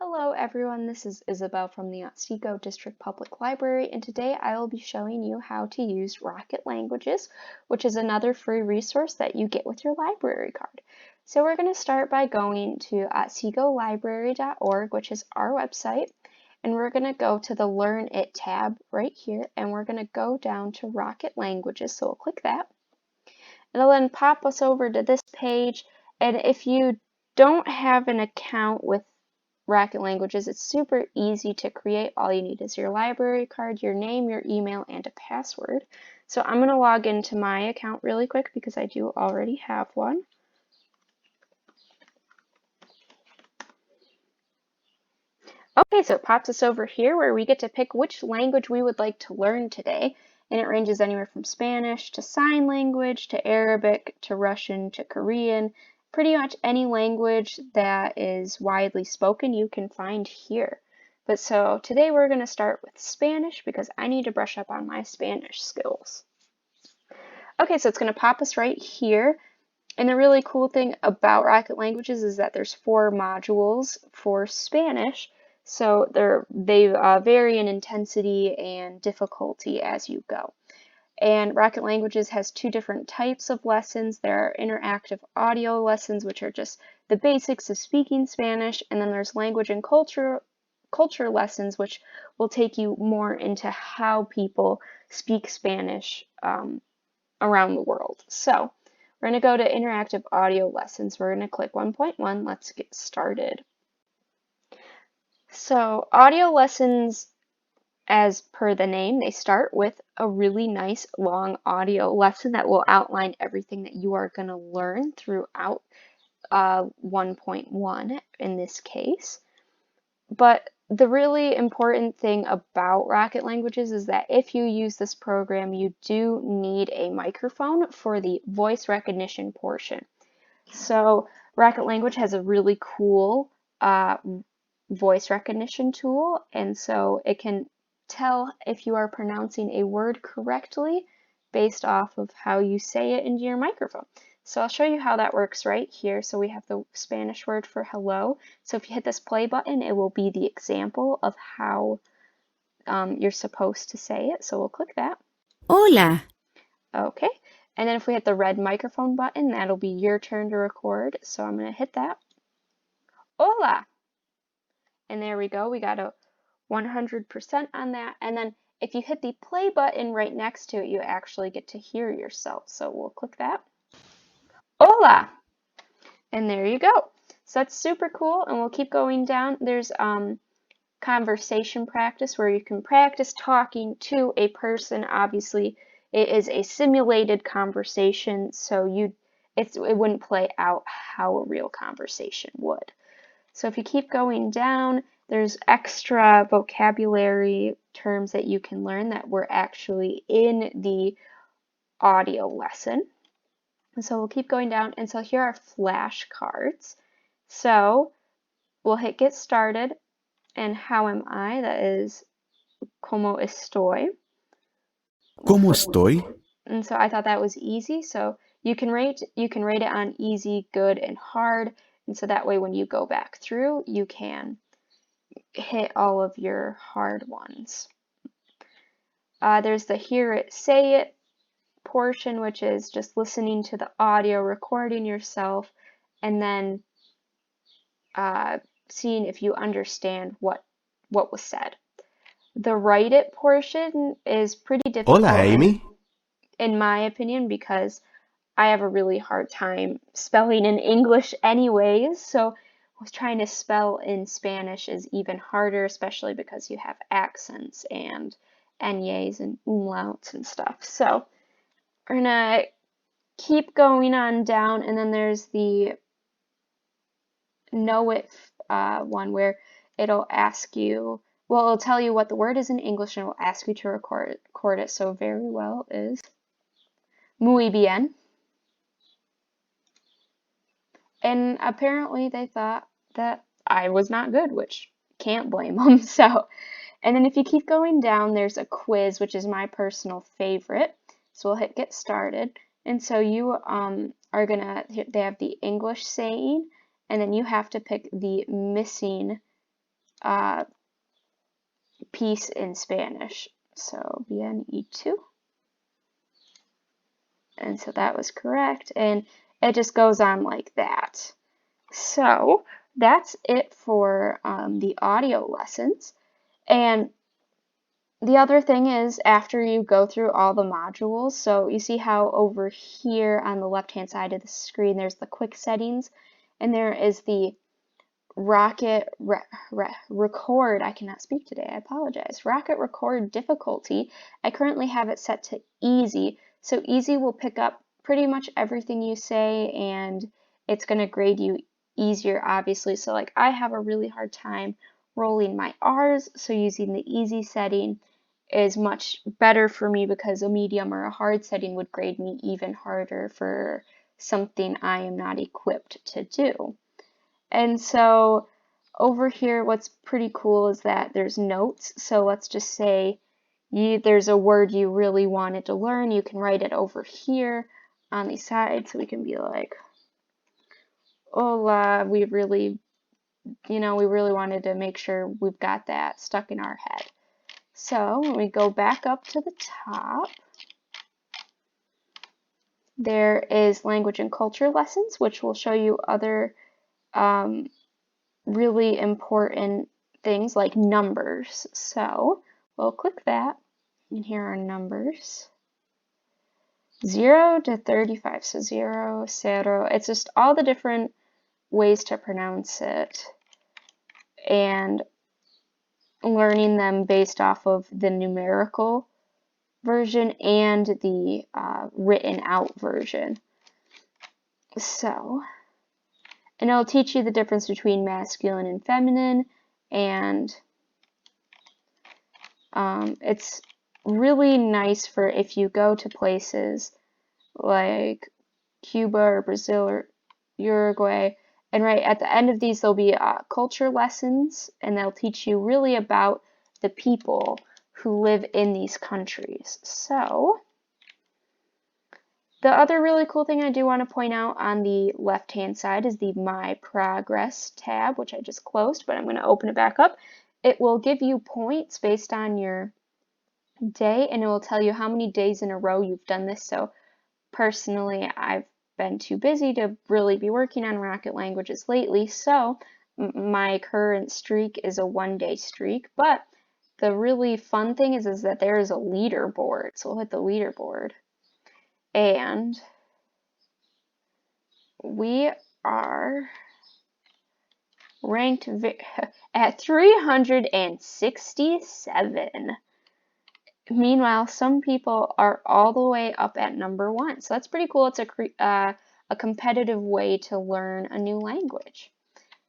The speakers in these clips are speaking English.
Hello everyone, this is Isabel from the Otsego District Public Library, and today I will be showing you how to use Rocket Languages, which is another free resource that you get with your library card. So we're going to start by going to otsegolibrary.org, which is our website, and we're going to go to the Learn It tab right here, and we're going to go down to Rocket Languages, so we'll click that. It'll then pop us over to this page, and if you don't have an account with Rocket Languages, it's super easy to create. All you need is your library card, your name, your email, and a password. So I'm going to log into my account really quick because I do already have one. Okay, so it pops us over here where we get to pick which language we would like to learn today. And it ranges anywhere from Spanish to sign language to Arabic to Russian to Korean. Pretty much any language that is widely spoken you can find here. But so today we're going to start with Spanish because I need to brush up on my Spanish skills. Okay, so it's going to pop us right here. And the really cool thing about Rocket Languages is that there's 4 modules for Spanish. So they vary in intensity and difficulty as you go. And Rocket Languages has 2 different types of lessons. There are interactive audio lessons, which are just the basics of speaking Spanish, and then there's language and culture lessons, which will take you more into how people speak Spanish around the world. So we're going to go to interactive audio lessons. We're going to click 1.1. Let's get started. So audio lessons, as per the name, they start with a really nice long audio lesson that will outline everything that you are going to learn throughout 1.1 in this case. But the really important thing about Rocket Languages is that if you use this program, you do need a microphone for the voice recognition portion. So Rocket Language has a really cool voice recognition tool, and so it can tell if you are pronouncing a word correctly based off of how you say it into your microphone. So I'll show you how that works right here. So we have the Spanish word for hello. So if you hit this play button, it will be the example of how you're supposed to say it. So we'll click that. Hola. Okay. And then if we hit the red microphone button, that'll be your turn to record. So I'm going to hit that. Hola. And there we go. We got a 100% on that. And then if you hit the play button right next to it, you actually get to hear yourself. So we'll click that. Hola! And there you go. So that's super cool, and we'll keep going down. There's conversation practice where you can practice talking to a person. Obviously, it is a simulated conversation, so it wouldn't play out how a real conversation would. So if you keep going down, there's extra vocabulary terms that you can learn that were actually in the audio lesson. And so we'll keep going down, and so here are flashcards. So we'll hit get started, and how am I? That is como estoy. ¿Cómo estoy? And so I thought that was easy. So you can rate it on easy, good, and hard. And so that way when you go back through, you can hit all of your hard ones. There's the hear it, say it portion, which is just listening to the audio, recording yourself, and then seeing if you understand what was said. The write it portion is pretty difficult. Hola, Amy. In my opinion, because I have a really hard time spelling in English anyways, so trying to spell in Spanish is even harder, especially because you have accents and ñes and umlauts and stuff. So we're gonna keep going on down, and then there's the know it one where it'll ask you, well, it'll tell you what the word is in English and it'll ask you to record it. So very well is muy bien. And apparently they thought that I was not good, which can't blame them. So, and then if you keep going down, there's a quiz, which is my personal favorite. So we'll hit get started. And so you are they have the English saying, and then you have to pick the missing piece in Spanish. So bien y tú. And so that was correct. And it just goes on like that. So that's it for the audio lessons. And the other thing is, after you go through all the modules, so you see how over here on the left-hand side of the screen, there's the quick settings, and there is the record, I cannot speak today, I apologize. Rocket record difficulty, I currently have it set to easy. So easy will pick up pretty much everything you say, and it's going to grade you easier, obviously. So like I have a really hard time rolling my R's, so using the easy setting is much better for me because a medium or a hard setting would grade me even harder for something I am not equipped to do. And so over here, what's pretty cool is that there's notes. So let's just say there's a word you really wanted to learn. You can write it over here on the side. So we can be like, hola, we really wanted to make sure we've got that stuck in our head. So when we go back up to the top, there is language and culture lessons, which will show you other really important things like numbers. So we'll click that, and here are numbers. 0 to 35, so 0, 0. It's just all the different ways to pronounce it and learning them based off of the numerical version and the written out version. So, and it'll teach you the difference between masculine and feminine, and it's really nice for if you go to places like Cuba or Brazil or Uruguay, and right at the end of these there'll be culture lessons, and they'll teach you really about the people who live in these countries. So the other really cool thing I do want to point out on the left hand side is the My Progress tab, which I just closed, but I'm going to open it back up. It will give you points based on your day, and it will tell you how many days in a row you've done this. So personally, I've been too busy to really be working on rocket languages lately, so my current streak is a 1-day streak. But the really fun thing is that there is a leaderboard. So we'll hit the leaderboard, and we are ranked at 367. Meanwhile, some people are all the way up at number 1. So that's pretty cool. It's a competitive way to learn a new language.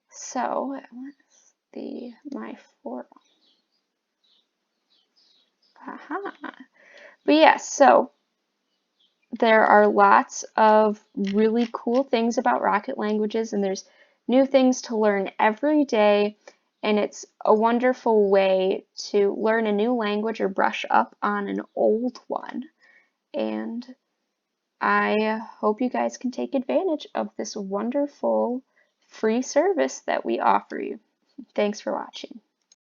So what's my forum? Haha. But yeah, so there are lots of really cool things about rocket languages, and there's new things to learn every day, and it's a wonderful way to learn a new language or brush up on an old one. And I hope you guys can take advantage of this wonderful free service that we offer you. Thanks for watching.